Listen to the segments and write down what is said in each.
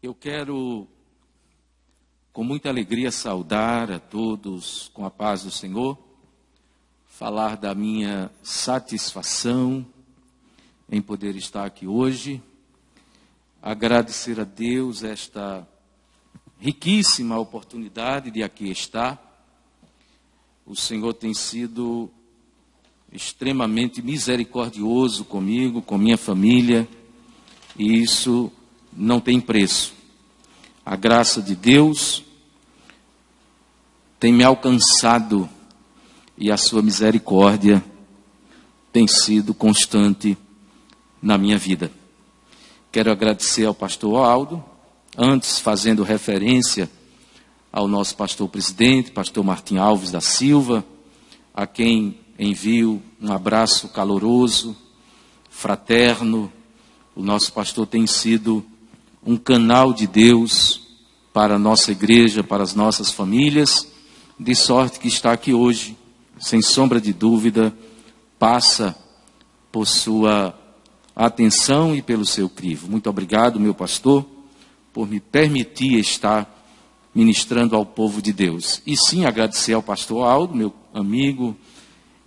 Eu quero, com muita alegria, saudar a todos com a paz do Senhor, falar da minha satisfação em poder estar aqui hoje, agradecer a Deus esta riquíssima oportunidade de aqui estar. O Senhor tem sido extremamente misericordioso comigo, com minha família, e isso não tem preço. A graça de Deus tem me alcançado e a sua misericórdia tem sido constante na minha vida. Quero agradecer ao pastor Aldo, antes fazendo referência ao nosso pastor presidente, pastor Martim Alves da Silva, a quem envio um abraço caloroso, fraterno. O nosso pastor tem sido um canal de Deus para a nossa igreja, para as nossas famílias, de sorte que está aqui hoje, sem sombra de dúvida, passa por sua atenção e pelo seu crivo. Muito obrigado, meu pastor, por me permitir estar ministrando ao povo de Deus. E sim, agradecer ao pastor Aldo, meu amigo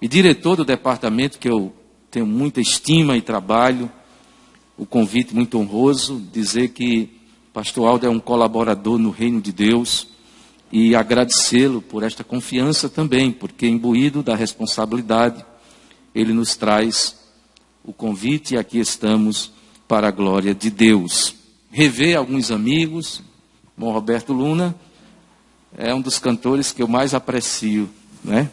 e diretor do departamento, que eu tenho muita estima e trabalho, o convite muito honroso, dizer que o pastor Aldo é um colaborador no reino de Deus e agradecê-lo por esta confiança também, porque imbuído da responsabilidade, ele nos traz o convite e aqui estamos para a glória de Deus. Rever alguns amigos, irmão Roberto Luna é um dos cantores que eu mais aprecio, né?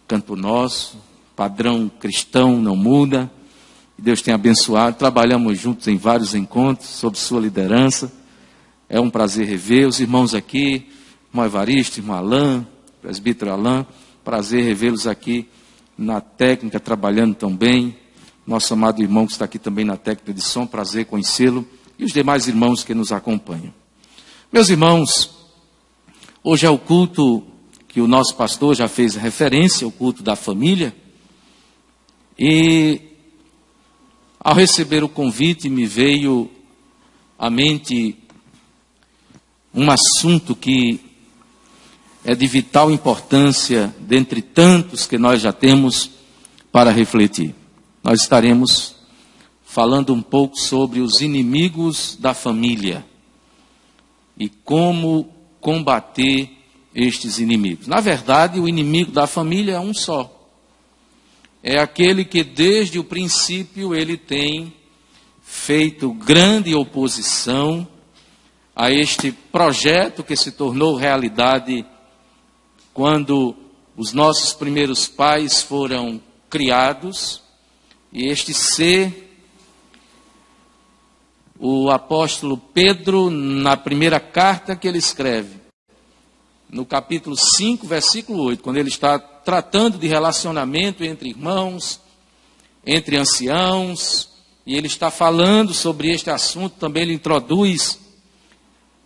Canto nosso, padrão cristão não muda. Deus tem abençoado, trabalhamos juntos em vários encontros, sob sua liderança. É um prazer rever os irmãos aqui, irmão Evaristo, irmão Alain, presbítero Alain. Prazer revê-los aqui na técnica, trabalhando tão bem. Nosso amado irmão que está aqui também na técnica de som, prazer conhecê-lo. E os demais irmãos que nos acompanham. Meus irmãos, hoje é o culto que o nosso pastor já fez referência, o culto da família. E ao receber o convite, me veio à mente um assunto que é de vital importância, dentre tantos que nós já temos para refletir. Nós estaremos falando um pouco sobre os inimigos da família e como combater estes inimigos. Na verdade, o inimigo da família é um só. É aquele que desde o princípio ele tem feito grande oposição a este projeto que se tornou realidade quando os nossos primeiros pais foram criados. E este ser, o apóstolo Pedro, na primeira carta que ele escreve, no capítulo 5, versículo 8, quando ele está tratando de relacionamento entre irmãos, entre anciãos, e ele está falando sobre este assunto, também ele introduz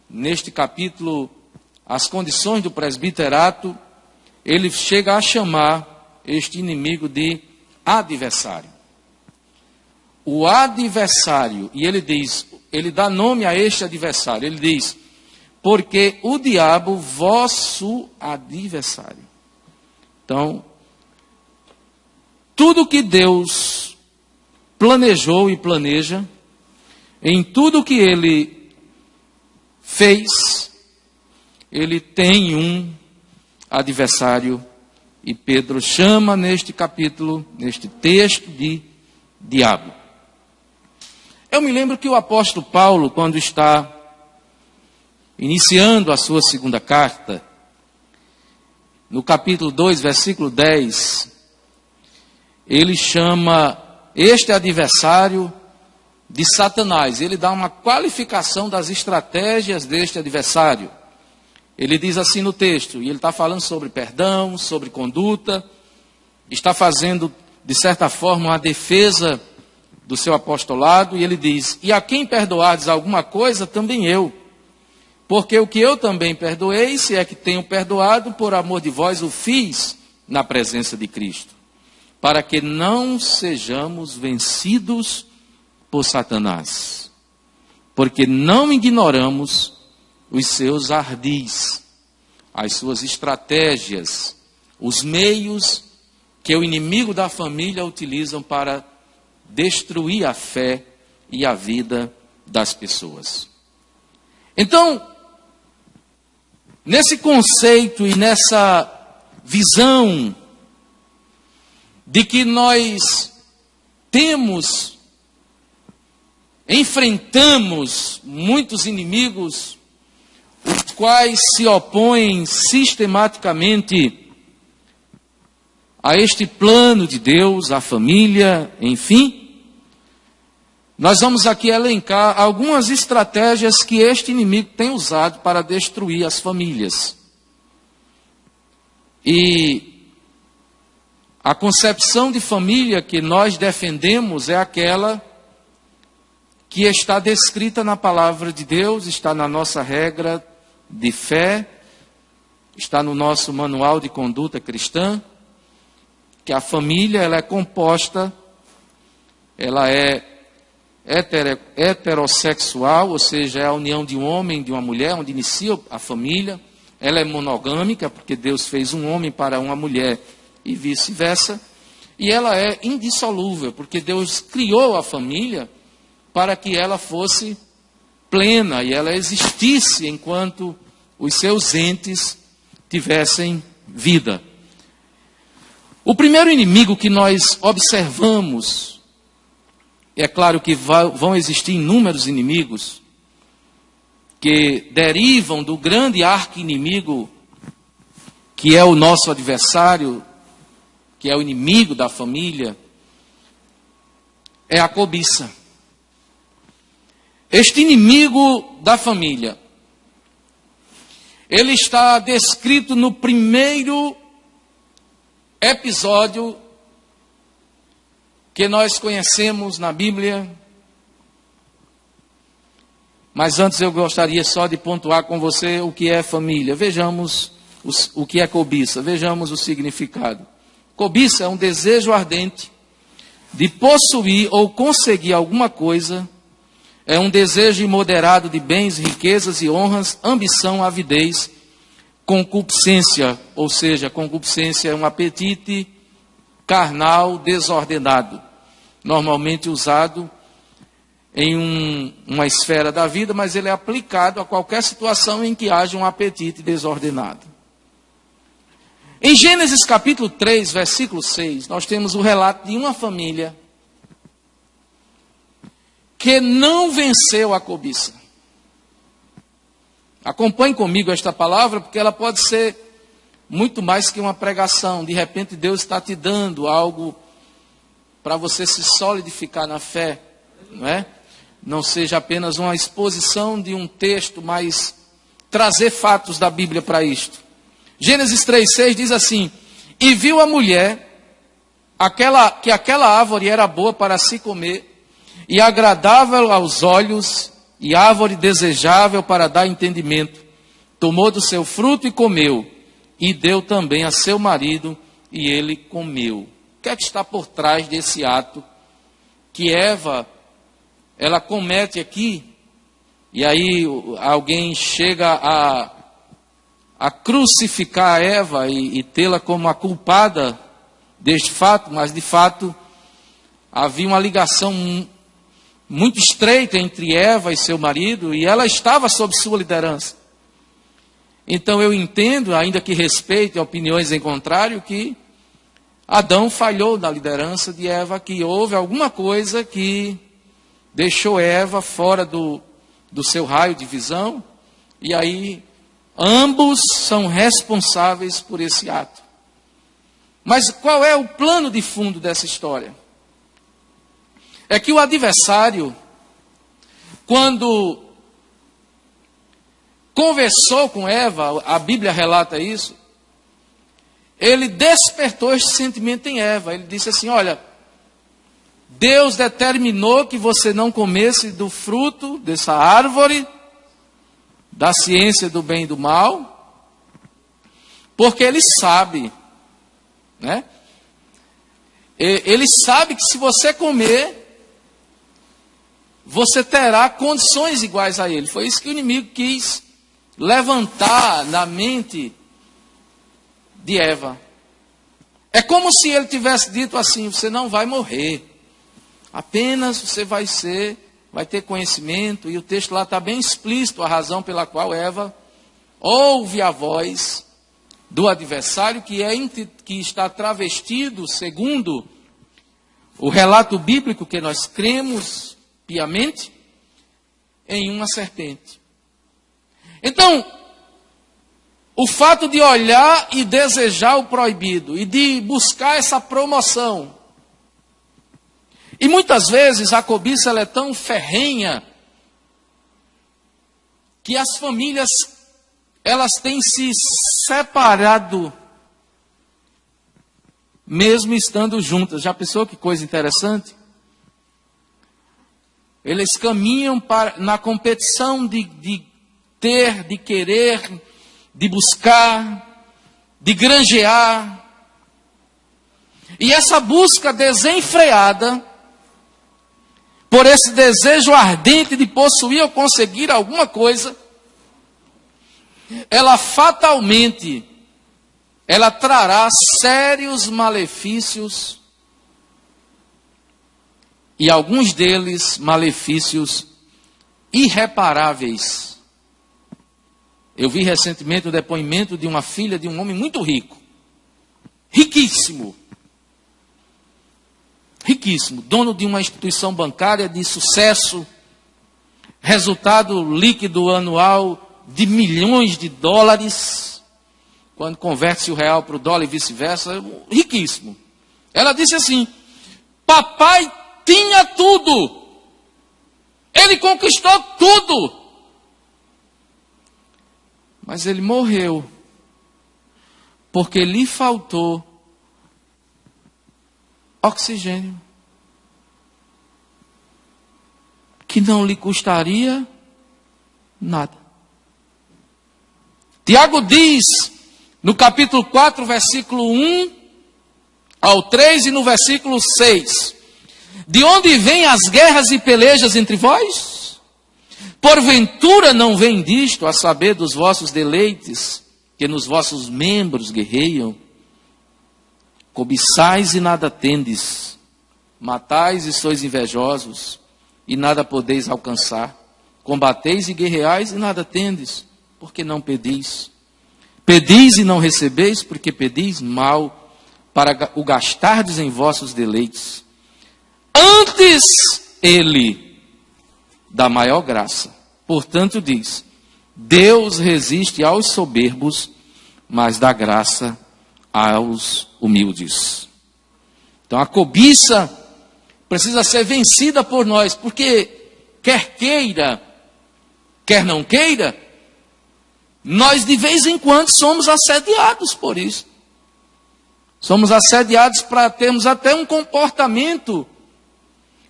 neste capítulo as condições do presbiterato, ele chega a chamar este inimigo de adversário. O adversário, e ele diz, ele dá nome a este adversário, ele diz, porque o diabo, vosso adversário. Então, tudo que Deus planejou e planeja, em tudo que Ele fez, Ele tem um adversário, e Pedro chama neste capítulo, neste texto, de diabo. Eu me lembro que o apóstolo Paulo, quando está iniciando a sua segunda carta, no capítulo 2, versículo 10, ele chama este adversário de Satanás. Ele dá uma qualificação das estratégias deste adversário. Ele diz assim no texto, e ele está falando sobre perdão, sobre conduta, está fazendo, de certa forma, uma defesa do seu apostolado, e ele diz, e a quem perdoardes alguma coisa, também eu. Porque o que eu também perdoei, se é que tenho perdoado, por amor de vós o fiz na presença de Cristo, para que não sejamos vencidos por Satanás. porque não ignoramos os seus ardis, as suas estratégias, os meios que o inimigo da família utilizam para destruir a fé e a vida das pessoas. Então, nesse conceito e nessa visão de que nós enfrentamos muitos inimigos, os quais se opõem sistematicamente a este plano de Deus, a família, enfim, nós vamos aqui elencar algumas estratégias que este inimigo tem usado para destruir as famílias. E a concepção de família que nós defendemos é aquela que está descrita na palavra de Deus, está na nossa regra de fé, está no nosso manual de conduta cristã, que a família ela é composta, ela é heterossexual, ou seja, é a união de um homem e de uma mulher, onde inicia a família. Ela é monogâmica, porque Deus fez um homem para uma mulher e vice-versa. E ela é indissolúvel, porque Deus criou a família para que ela fosse plena e ela existisse enquanto os seus entes tivessem vida. O primeiro inimigo que nós observamos, é claro que vão existir inúmeros inimigos que derivam do grande arqui-inimigo que é o nosso adversário, que é o inimigo da família, é a cobiça. Este inimigo da família, ele está descrito no primeiro episódio que nós conhecemos na Bíblia. Mas antes eu gostaria só de pontuar com você o que é família. Vejamos o que é cobiça, vejamos o significado. Cobiça é um desejo ardente de possuir ou conseguir alguma coisa. É um desejo imoderado de bens, riquezas e honras, ambição, avidez, concupiscência, ou seja, concupiscência é um apetite carnal desordenado, normalmente usado em uma esfera da vida, mas ele é aplicado a qualquer situação em que haja um apetite desordenado. Em Gênesis capítulo 3, versículo 6, nós temos o relato de uma família que não venceu a cobiça. Acompanhe comigo esta palavra, porque ela pode ser muito mais que uma pregação. De repente Deus está te dando algo para você se solidificar na fé, não é? Não seja apenas uma exposição de um texto, mas trazer fatos da Bíblia para isto. Gênesis 3,6 diz assim: e viu a mulher que aquela árvore era boa para se comer, e agradável aos olhos, e árvore desejável para dar entendimento. Tomou do seu fruto e comeu, e deu também a seu marido, e ele comeu. O que é que está por trás desse ato que Eva, ela comete aqui? E aí alguém chega a crucificar Eva e tê-la como a culpada deste fato, mas de fato havia uma ligação muito estreita entre Eva e seu marido, e ela estava sob sua liderança. Então eu entendo, ainda que respeite opiniões em contrário, que Adão falhou na liderança de Eva, que houve alguma coisa que deixou Eva fora do seu raio de visão, e aí ambos são responsáveis por esse ato. Mas qual é o plano de fundo dessa história? É que o adversário, quando conversou com Eva, a Bíblia relata isso, ele despertou esse sentimento em Eva. Ele disse assim: olha, Deus determinou que você não comesse do fruto dessa árvore, da ciência do bem e do mal, porque Ele sabe, né? Ele sabe que se você comer, você terá condições iguais a ele. Foi isso que o inimigo quis levantar na mente de Eva. É como se ele tivesse dito assim: você não vai morrer, apenas você vai ter conhecimento. E o texto lá está bem explícito a razão pela qual Eva ouve a voz do adversário, que está travestido, segundo o relato bíblico que nós cremos piamente, em uma serpente. Então, o fato de olhar e desejar o proibido e de buscar essa promoção, e muitas vezes a cobiça ela é tão ferrenha que as famílias elas têm se separado mesmo estando juntas. Já pensou que coisa interessante? Eles caminham na competição de ter, de querer, de buscar, de granjear. E essa busca desenfreada, por esse desejo ardente de possuir ou conseguir alguma coisa, ela fatalmente, ela trará sérios malefícios, e alguns deles malefícios irreparáveis. Eu vi recentemente o depoimento de uma filha de um homem muito rico, riquíssimo, dono de uma instituição bancária de sucesso, resultado líquido anual de milhões de dólares, quando converte-se o real para o dólar e vice-versa, riquíssimo. Ela disse assim: papai tinha tudo, ele conquistou tudo, mas ele morreu porque lhe faltou oxigênio, que não lhe custaria nada. Tiago diz, no capítulo 4, versículo 1 ao 3 e no versículo 6, de onde vêm as guerras e pelejas entre vós? Porventura não vem disto, a saber dos vossos deleites, que nos vossos membros guerreiam? Cobiçais e nada tendes, matais e sois invejosos, e nada podeis alcançar. Combateis e guerreais e nada tendes, porque não pedis. Pedis e não recebeis, porque pedis mal, para o gastardes em vossos deleites. Antes ele dá maior graça. Portanto diz, Deus resiste aos soberbos, mas dá graça aos humildes. Então a cobiça precisa ser vencida por nós, porque quer queira, quer não queira, nós de vez em quando somos assediados por isso. Somos assediados para termos até um comportamento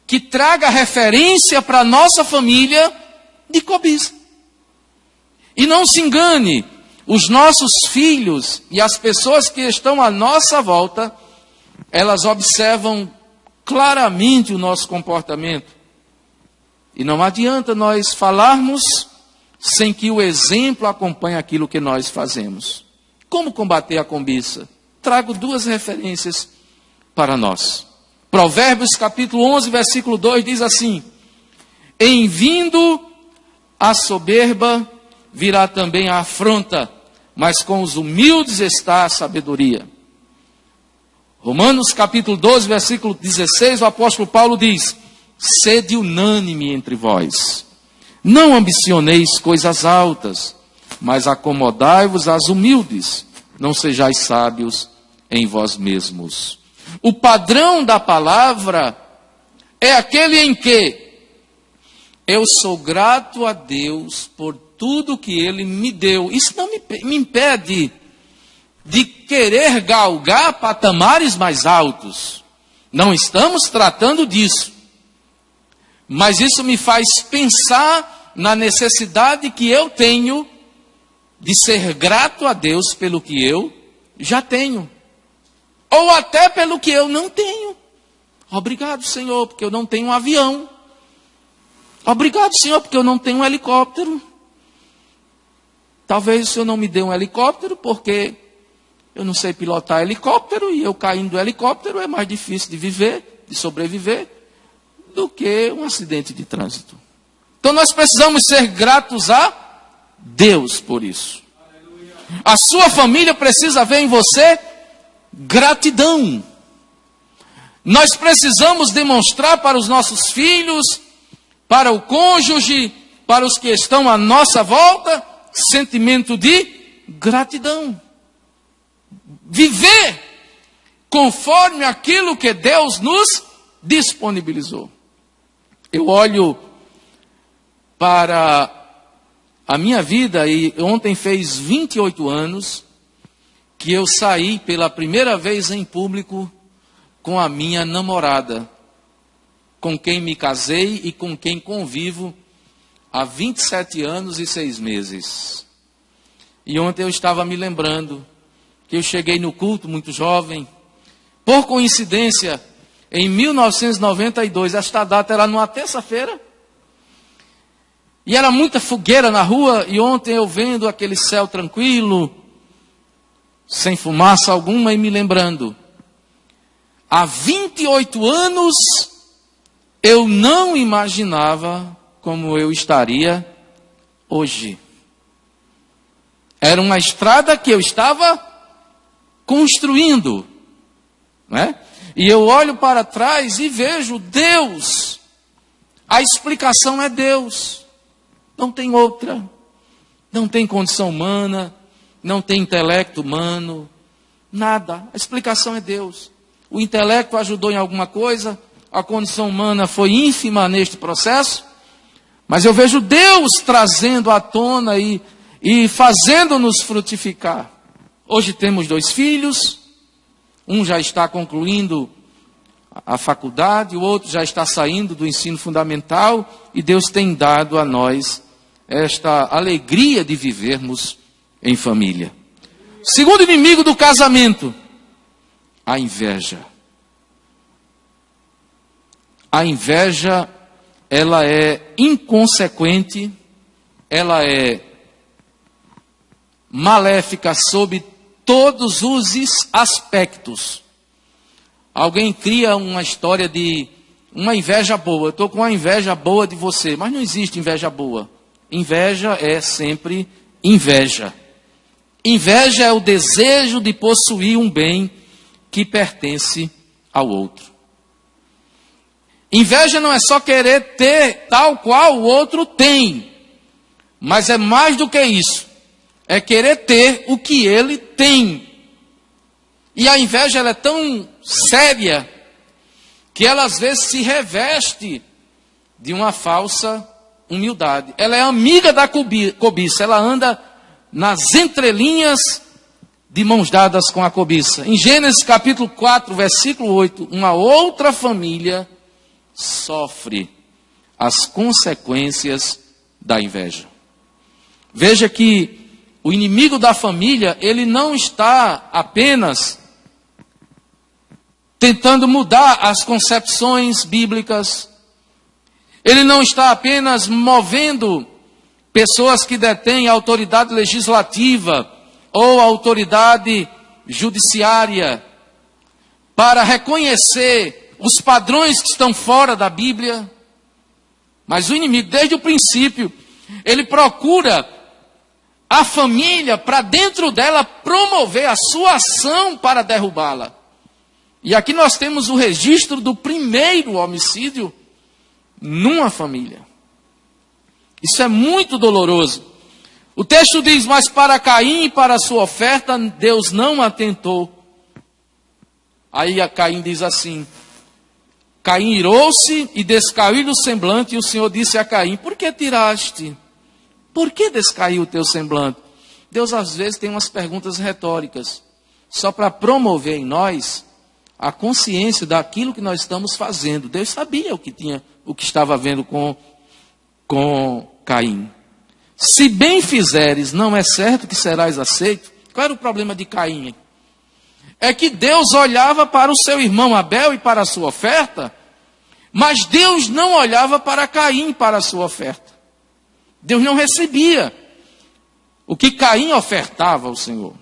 que traga referência para a nossa família de cobiça. E não se engane, os nossos filhos e as pessoas que estão à nossa volta, elas observam claramente o nosso comportamento. E não adianta nós falarmos sem que o exemplo acompanhe aquilo que nós fazemos. Como combater a cobiça? Trago duas referências para nós. Provérbios capítulo 11, versículo 2 diz assim: em vindo a soberba, virá também a afronta, mas com os humildes está a sabedoria. Romanos capítulo 12, versículo 16, o apóstolo Paulo diz: sede unânime entre vós, não ambicioneis coisas altas, mas acomodai-vos às humildes, não sejais sábios em vós mesmos. O padrão da palavra é aquele em que eu sou grato a Deus por tudo que Ele me deu. Isso não me impede de querer galgar patamares mais altos. Não estamos tratando disso. Mas isso me faz pensar na necessidade que eu tenho de ser grato a Deus pelo que eu já tenho. Ou até pelo que eu não tenho. Obrigado, Senhor, porque eu não tenho um avião. Obrigado, Senhor, porque eu não tenho um helicóptero. Talvez o Senhor não me dê um helicóptero, porque eu não sei pilotar helicóptero, e eu caindo do helicóptero é mais difícil de viver, de sobreviver, do que um acidente de trânsito. Então nós precisamos ser gratos a Deus por isso. A sua família precisa ver em você gratidão. Nós precisamos demonstrar para os nossos filhos, para o cônjuge, para os que estão à nossa volta, sentimento de gratidão. Viver conforme aquilo que Deus nos disponibilizou. Eu olho para a minha vida, e ontem fez 28 anos que eu saí pela primeira vez em público com a minha namorada, com quem me casei e com quem convivo há 27 anos e 6 meses. E ontem eu estava me lembrando que eu cheguei no culto muito jovem. Por coincidência, em 1992, esta data era numa terça-feira, e era muita fogueira na rua, e ontem eu vendo aquele céu tranquilo, sem fumaça alguma, e me lembrando, há 28 anos eu não imaginava como eu estaria hoje. Era uma estrada que eu estava construindo, né? E eu olho para trás e vejo Deus. A explicação é Deus. Não tem outra. Não tem condição humana, não tem intelecto humano, nada. A explicação é Deus. O intelecto ajudou em alguma coisa, a condição humana foi ínfima neste processo, mas eu vejo Deus trazendo à tona e fazendo-nos frutificar. Hoje temos 2 filhos, um já está concluindo a faculdade, o outro já está saindo do ensino fundamental, e Deus tem dado a nós esta alegria de vivermos em família. Segundo inimigo do casamento, a inveja. A inveja, ela é inconsequente, ela é maléfica sob todos os aspectos. Alguém cria uma história de uma inveja boa. Eu estou com uma inveja boa de você, mas não existe inveja boa. Inveja é sempre inveja. Inveja é o desejo de possuir um bem que pertence ao outro. Inveja não é só querer ter tal qual o outro tem, mas é mais do que isso. É querer ter o que ele tem. E a inveja, ela é tão séria que ela às vezes se reveste de uma falsa humildade. Ela é amiga da cobiça, ela anda nas entrelinhas de mãos dadas com a cobiça. Em Gênesis capítulo 4, versículo 8, uma outra família sofre as consequências da inveja. Veja que o inimigo da família, ele não está apenas tentando mudar as concepções bíblicas, ele não está apenas movendo pessoas que detêm autoridade legislativa ou autoridade judiciária para reconhecer os padrões que estão fora da Bíblia, mas o inimigo, desde o princípio, ele procura a família para dentro dela promover a sua ação para derrubá-la. E aqui nós temos o registro do primeiro homicídio numa família. Isso é muito doloroso. O texto diz, mas para Caim e para a sua oferta, Deus não atentou. Aí a Caim diz assim, Caim irou-se e descaiu o semblante, e o Senhor disse a Caim, por que tiraste? Por que descaiu o teu semblante? Deus às vezes tem umas perguntas retóricas, só para promover em nós a consciência daquilo que nós estamos fazendo. Deus sabia o que estava vendo com Caim. Se bem fizeres, não é certo que serás aceito. Qual era o problema de Caim? É que Deus olhava para o seu irmão Abel e para a sua oferta, Mas Deus não olhava para Caim para a sua oferta. Deus não recebia o que Caim ofertava ao Senhor.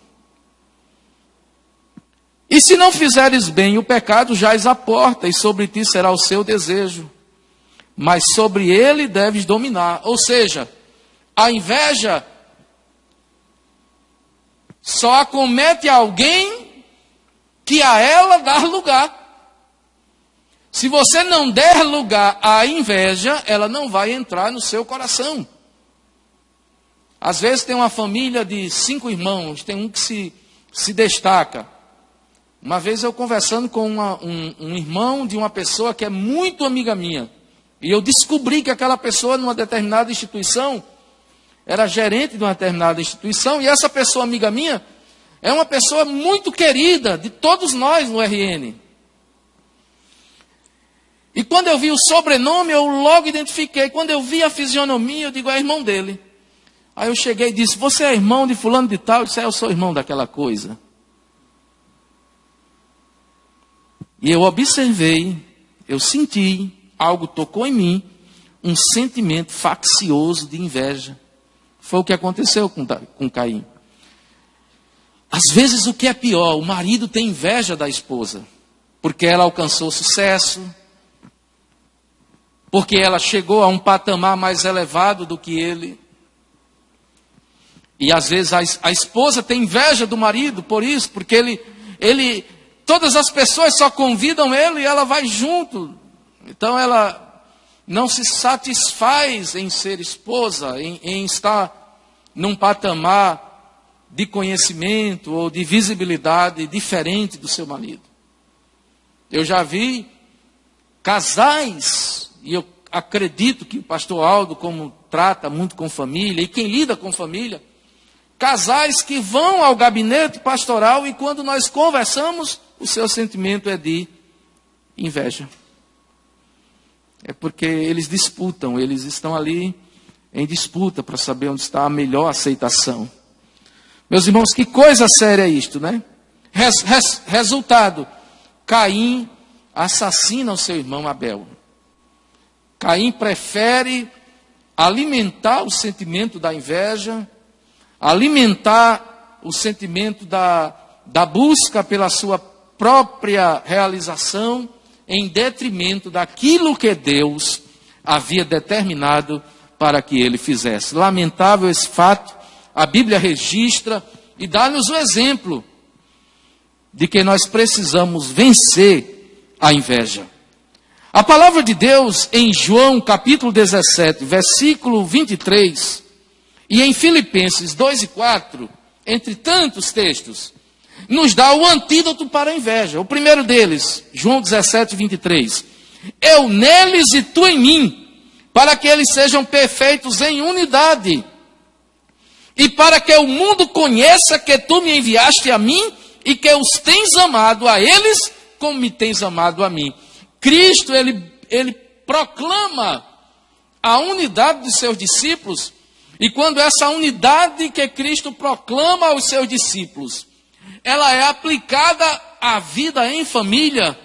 E se não fizeres bem, o pecado jaz à porta, e sobre ti será o seu desejo, mas sobre ele deves dominar. Ou seja, a inveja só acomete alguém que a ela dá lugar. Se você não der lugar à inveja, ela não vai entrar no seu coração. Às vezes tem uma família de 5 irmãos, tem um que se destaca. Uma vez eu conversando com um irmão de uma pessoa que é muito amiga minha, e eu descobri que aquela pessoa numa determinada instituição, era gerente de uma determinada instituição, e essa pessoa amiga minha, é uma pessoa muito querida de todos nós no RN. E quando eu vi o sobrenome, eu logo identifiquei. Quando eu vi a fisionomia, eu digo, é irmão dele. Aí eu cheguei e disse, você é irmão de fulano de tal? Eu disse, eu sou irmão daquela coisa. E eu observei, eu senti, algo tocou em mim, um sentimento faccioso de inveja. Foi o que aconteceu com Caim. Às vezes o que é pior, o marido tem inveja da esposa, porque ela alcançou sucesso, porque ela chegou a um patamar mais elevado do que ele. E às vezes a esposa tem inveja do marido por isso, porque ele todas as pessoas só convidam ele e ela vai junto. Então ela não se satisfaz em ser esposa, em estar num patamar de conhecimento ou de visibilidade diferente do seu marido. Eu já vi casais, e eu acredito que o pastor Aldo, como trata muito com família, e quem lida com família, casais que vão ao gabinete pastoral e quando nós conversamos, o seu sentimento é de inveja. É porque eles disputam, eles estão ali em disputa para saber onde está a melhor aceitação. Meus irmãos, que coisa séria é isto, né? Resultado, Caim assassina o seu irmão Abel. Caim prefere alimentar o sentimento da inveja, alimentar o sentimento da busca pela sua própria realização, em detrimento daquilo que Deus havia determinado para que ele fizesse. Lamentável esse fato. A Bíblia registra e dá-nos o exemplo de que nós precisamos vencer a inveja. A palavra de Deus em João capítulo 17, versículo 23, e em Filipenses 2 e 4, entre tantos textos, nos dá o antídoto para a inveja. O primeiro deles, João 17, 23. Eu neles e tu em mim, para que eles sejam perfeitos em unidade, e para que o mundo conheça que tu me enviaste a mim, e que os tens amado a eles, como me tens amado a mim. Cristo, ele proclama a unidade dos seus discípulos, e quando essa unidade que Cristo proclama aos seus discípulos, ela é aplicada à vida em família,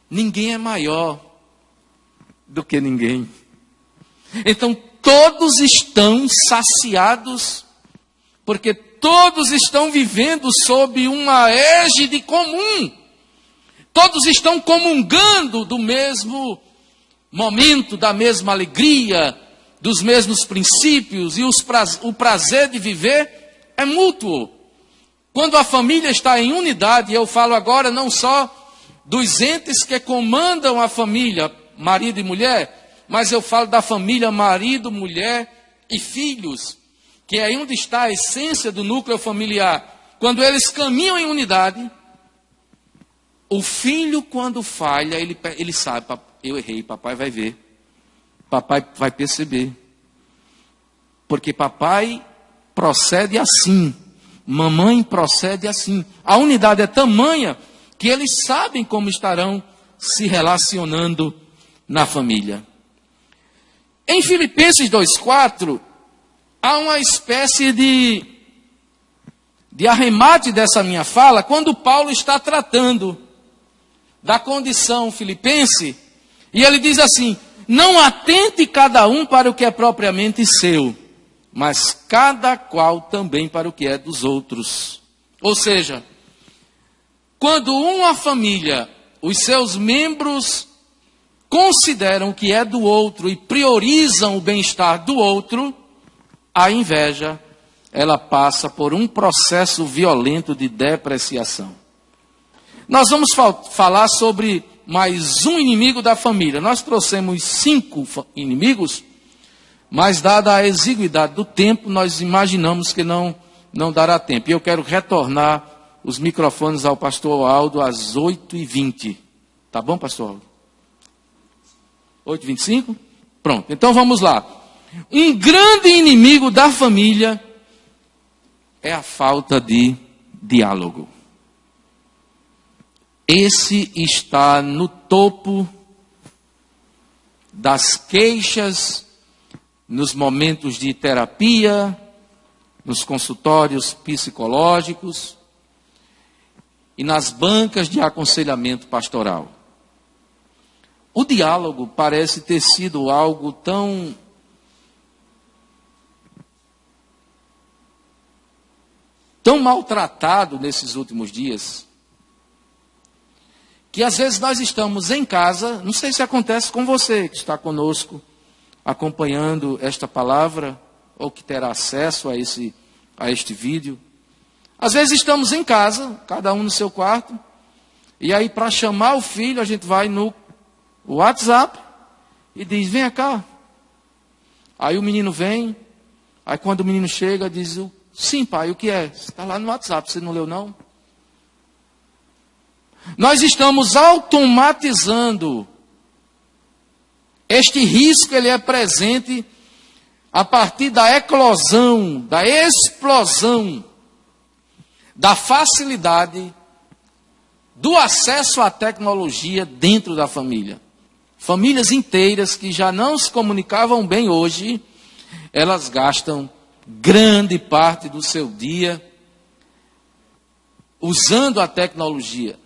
ninguém é maior do que ninguém. Então todos estão saciados, porque todos estão vivendo sob uma égide comum. Todos estão comungando do mesmo momento, da mesma alegria, dos mesmos princípios, e o prazer de viver é mútuo. Quando a família está em unidade, eu falo agora não só dos entes que comandam a família, marido e mulher, mas eu falo da família marido, mulher e filhos, que é onde está a essência do núcleo familiar. Quando eles caminham em unidade, o filho, quando falha, ele sabe, eu errei, papai vai ver, papai vai perceber, porque papai procede assim, mamãe procede assim. A unidade é tamanha que eles sabem como estarão se relacionando na família. Em Filipenses 2,4, há uma espécie de arremate dessa minha fala, quando Paulo está tratando da condição filipense, E ele diz assim: não atente cada um para o que é propriamente seu, mas cada qual também para o que é dos outros. Ou seja, quando uma família, os seus membros consideram o que é do outro e priorizam o bem-estar do outro, a inveja, ela passa por um processo violento de depreciação. Nós vamos falar sobre mais um inimigo da família. Nós trouxemos 5 inimigos, mas dada a exiguidade do tempo, nós imaginamos que não dará tempo. E eu quero retornar os microfones ao pastor Aldo às 8h20. Tá bom, pastor Aldo? 8h25? Pronto, então vamos lá. Um grande inimigo da família é a falta de diálogo. Esse está no topo das queixas, nos momentos de terapia, nos consultórios psicológicos e nas bancas de aconselhamento pastoral. O diálogo parece ter sido algo tão maltratado nesses últimos dias, que às vezes nós estamos em casa, não sei se acontece com você que está conosco, acompanhando esta palavra, ou que terá acesso a este vídeo. Às vezes estamos em casa, cada um no seu quarto, e aí para chamar o filho, a gente vai no WhatsApp e diz: vem cá. Aí o menino vem, aí quando o menino chega, diz: sim, pai, o que é? Está lá no WhatsApp, você não leu não? Nós estamos automatizando. Este risco, ele é presente a partir da eclosão, da explosão, da facilidade do acesso à tecnologia dentro da família. Famílias inteiras que já não se comunicavam bem hoje, elas gastam grande parte do seu dia usando a tecnologia.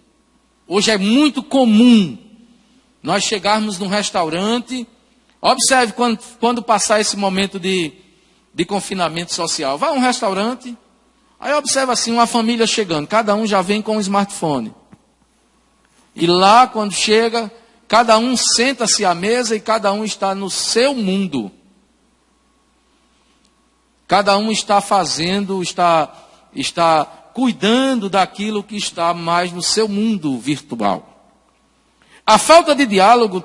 Hoje é muito comum nós chegarmos num restaurante. Observe quando passar esse momento de confinamento social. Vai a um restaurante, aí observa assim, uma família chegando, cada um já vem com um smartphone. E lá, quando chega, cada um senta-se à mesa e cada um está no seu mundo. Cada um está fazendo, está cuidando daquilo que está mais no seu mundo virtual. A falta de diálogo,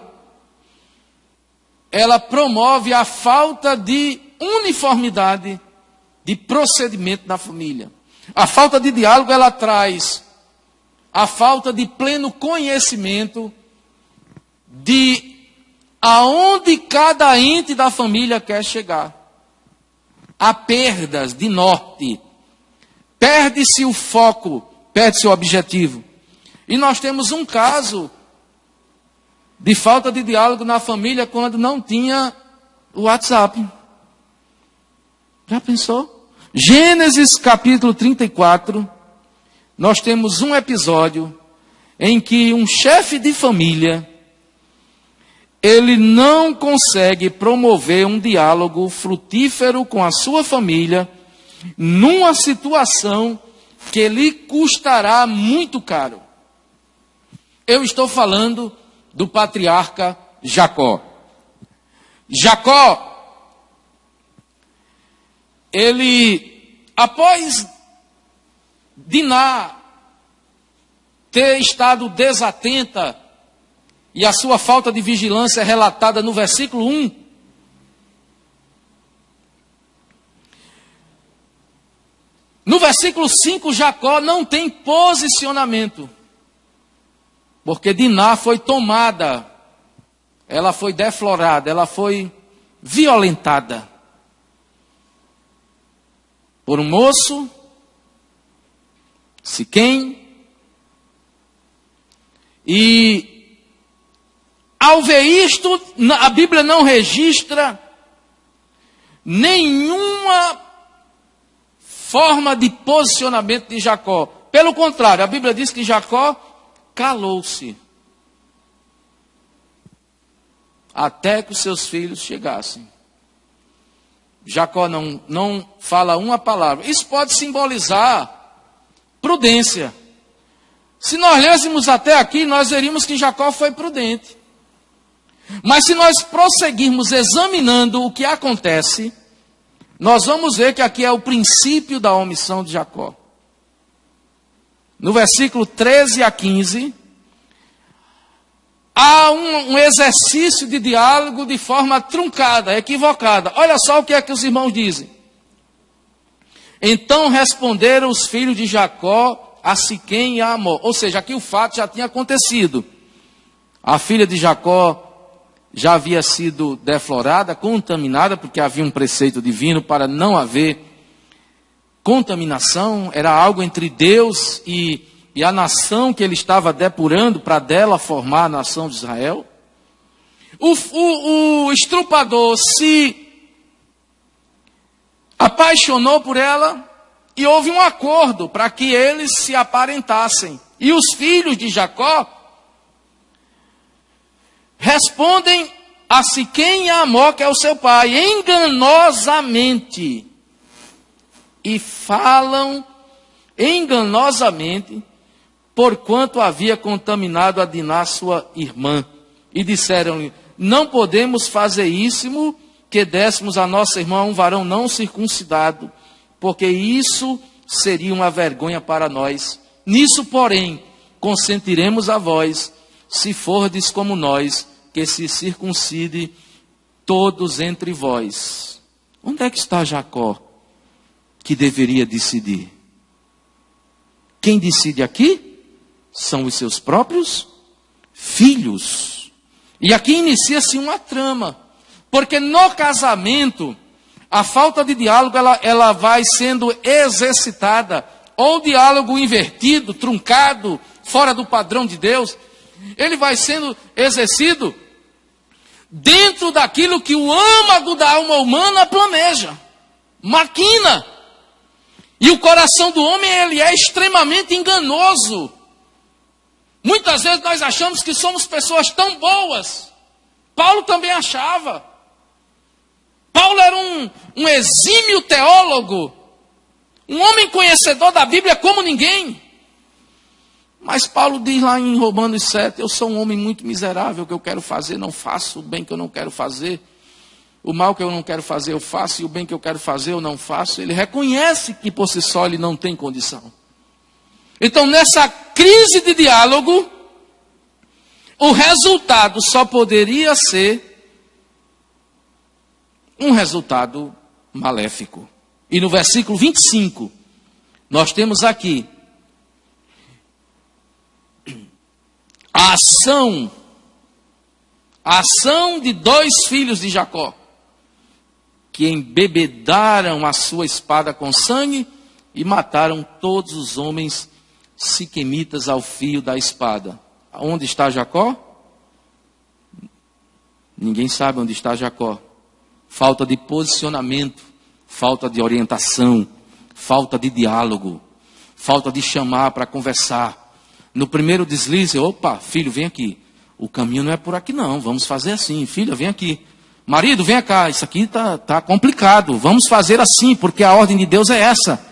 ela promove a falta de uniformidade de procedimento na família. A falta de diálogo, ela traz a falta de pleno conhecimento de aonde cada ente da família quer chegar. Há perdas de norte. Perde-se o foco, perde-se o objetivo. E nós temos um caso de falta de diálogo na família quando não tinha o WhatsApp. Já pensou? Gênesis capítulo 34, nós temos um episódio em que um chefe de família, ele não consegue promover um diálogo frutífero com a sua família, numa situação que lhe custará muito caro. Eu estou falando do patriarca Jacó. Jacó, ele, após Diná ter estado desatenta, e a sua falta de vigilância é relatada no versículo 1, no versículo 5, Jacó não tem posicionamento, porque Diná foi tomada, ela foi deflorada, ela foi violentada por um moço, Siquém, e ao ver isto, a Bíblia não registra nenhuma forma de posicionamento de Jacó. Pelo contrário, a Bíblia diz que Jacó calou-se. até que os seus filhos chegassem. Jacó não fala uma palavra. Isso pode simbolizar prudência. Se nós lêssemos até aqui, nós veríamos que Jacó foi prudente. Mas se nós prosseguirmos examinando o que acontece, nós vamos ver que aqui é o princípio da omissão de Jacó. No versículo 13 a 15, há um exercício de diálogo de forma truncada, equivocada. Olha só o que é que os irmãos dizem. Então responderam os filhos de Jacó a Siquém e a Amor. Ou seja, aqui o fato já tinha acontecido. A filha de Jacó já havia sido deflorada, contaminada, porque havia um preceito divino para não haver contaminação. Era algo entre Deus e a nação que ele estava depurando para dela formar a nação de Israel. O estrupador se apaixonou por ela e houve um acordo para que eles se aparentassem. E os filhos de Jacó respondem a Siquém e a Amor, que é o seu pai, enganosamente. E falam enganosamente, porquanto havia contaminado a Diná, sua irmã. E disseram-lhe, não podemos fazer isso, que dessemos a nossa irmã um varão não circuncidado, porque isso seria uma vergonha para nós. Nisso, porém, consentiremos a vós, se fordes como nós, que se circuncide todos entre vós. Onde é que está Jacó, que deveria decidir? Quem decide aqui são os seus próprios filhos. E aqui inicia-se uma trama, porque no casamento, a falta de diálogo, ela vai sendo exercitada, ou diálogo invertido, truncado, fora do padrão de Deus, ele vai sendo exercido dentro daquilo que o âmago da alma humana planeja, maquina. E o coração do homem, ele é extremamente enganoso. Muitas vezes nós achamos que somos pessoas tão boas. Paulo também achava. Paulo era um exímio teólogo, um homem conhecedor da Bíblia como ninguém. Mas Paulo diz lá em Romanos 7, eu sou um homem muito miserável, o que eu quero fazer não faço, o bem que eu não quero fazer. O mal que eu não quero fazer eu faço, e o bem que eu quero fazer eu não faço. Ele reconhece que por si só ele não tem condição. Então nessa crise de diálogo, o resultado só poderia ser um resultado maléfico. E no versículo 25, nós temos aqui a ação de dois filhos de Jacó, que embebedaram a sua espada com sangue e mataram todos os homens siquemitas ao fio da espada. Onde está Jacó? Ninguém sabe onde está Jacó. Falta de posicionamento, falta de orientação, falta de diálogo, falta de chamar para conversar. No primeiro deslize, opa, filho, vem aqui. O caminho não é por aqui não, vamos fazer assim. Filha, vem aqui. Marido, vem cá, isso aqui tá complicado. Vamos fazer assim, porque a ordem de Deus é essa.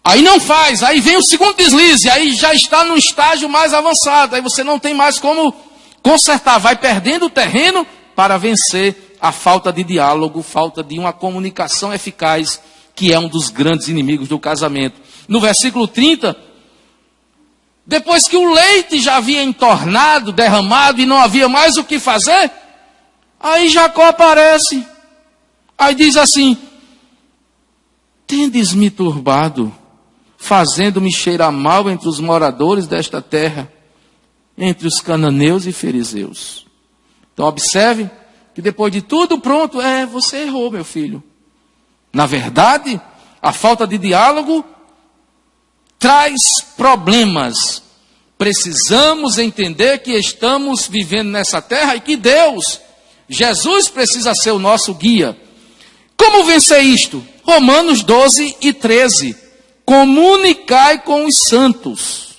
Aí não faz, aí vem o segundo deslize, aí já está no estágio mais avançado. Aí você não tem mais como consertar, vai perdendo o terreno para vencer a falta de diálogo, falta de uma comunicação eficaz, que é um dos grandes inimigos do casamento. No versículo 30, depois que o leite já havia entornado, derramado e não havia mais o que fazer, aí Jacó aparece. Aí diz assim, tendes-me turbado, fazendo-me cheirar mal entre os moradores desta terra, entre os cananeus e fariseus. Então observe que depois de tudo pronto, você errou, meu filho. Na verdade, a falta de diálogo traz problemas. Precisamos entender que estamos vivendo nessa terra e que Deus, Jesus precisa ser o nosso guia. Como vencer isto? Romanos 12 e 13. Comunicai com os santos.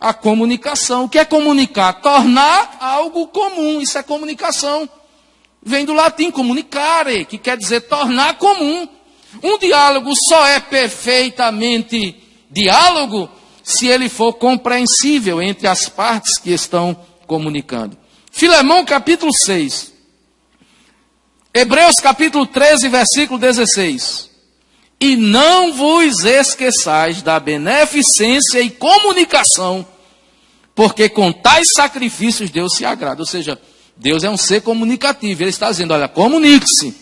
a comunicação. O que é comunicar? Tornar algo comum. Isso é comunicação. Vem do latim comunicare, que quer dizer tornar comum. Um diálogo só é perfeitamente diálogo se ele for compreensível entre as partes que estão comunicando. Filemão capítulo 6. Hebreus capítulo 13, versículo 16. E não vos esqueçais da beneficência e comunicação, porque com tais sacrifícios Deus se agrada. Ou seja, Deus é um ser comunicativo. Ele está dizendo, olha, comunique-se.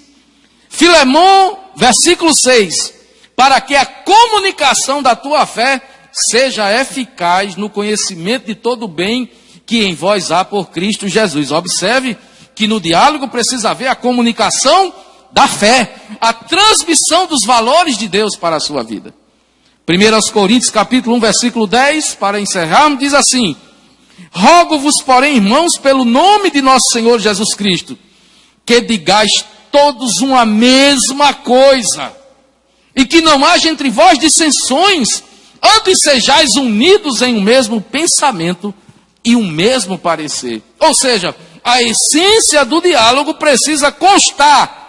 Filemão, versículo 6. Para que a comunicação da tua fé seja eficaz no conhecimento de todo o bem que em vós há por Cristo Jesus. Observe que no diálogo precisa haver a comunicação da fé, a transmissão dos valores de Deus para a sua vida. 1 Coríntios capítulo 1, versículo 10, para encerrarmos, diz assim: rogo-vos, porém, irmãos, pelo nome de nosso Senhor Jesus Cristo, que digais todos uma mesma coisa, e que não haja entre vós dissensões, antes sejais unidos em um mesmo pensamento e um mesmo parecer. Ou seja, a essência do diálogo precisa constar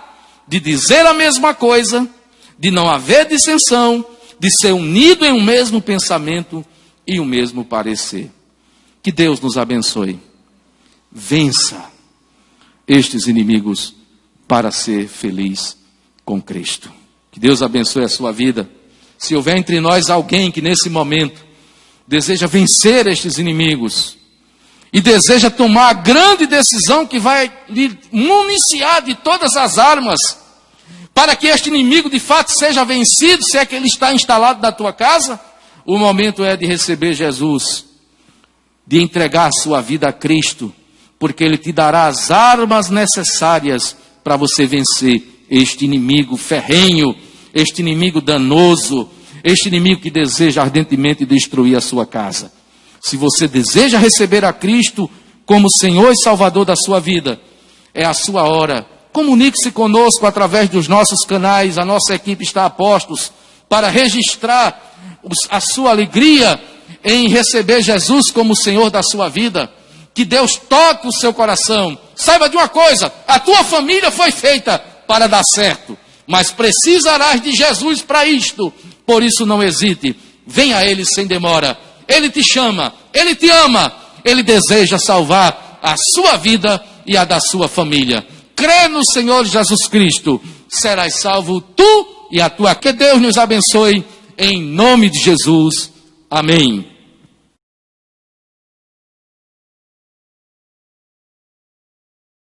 de dizer a mesma coisa, de não haver dissensão, de ser unido em um mesmo pensamento e um mesmo parecer. Que Deus nos abençoe. Vença estes inimigos para ser feliz com Cristo. Que Deus abençoe a sua vida. Se houver entre nós alguém que nesse momento deseja vencer estes inimigos e deseja tomar a grande decisão que vai lhe municiar de todas as armas para que este inimigo de fato seja vencido, se é que ele está instalado na tua casa, o momento é de receber Jesus, de entregar a sua vida a Cristo, porque Ele te dará as armas necessárias para você vencer este inimigo ferrenho, este inimigo danoso, este inimigo que deseja ardentemente destruir a sua casa. Se você deseja receber a Cristo como Senhor e Salvador da sua vida, é a sua hora. Comunique-se conosco através dos nossos canais, a nossa equipe está a postos para registrar a sua alegria em receber Jesus como Senhor da sua vida. Que Deus toque o seu coração. Saiba de uma coisa, a tua família foi feita para dar certo, mas precisarás de Jesus para isto. Por isso não hesite, venha a Ele sem demora. Ele te chama, Ele te ama, Ele deseja salvar a sua vida e a da sua família. Crê no Senhor Jesus Cristo, serás salvo tu e a tua. Que Deus nos abençoe, em nome de Jesus. Amém.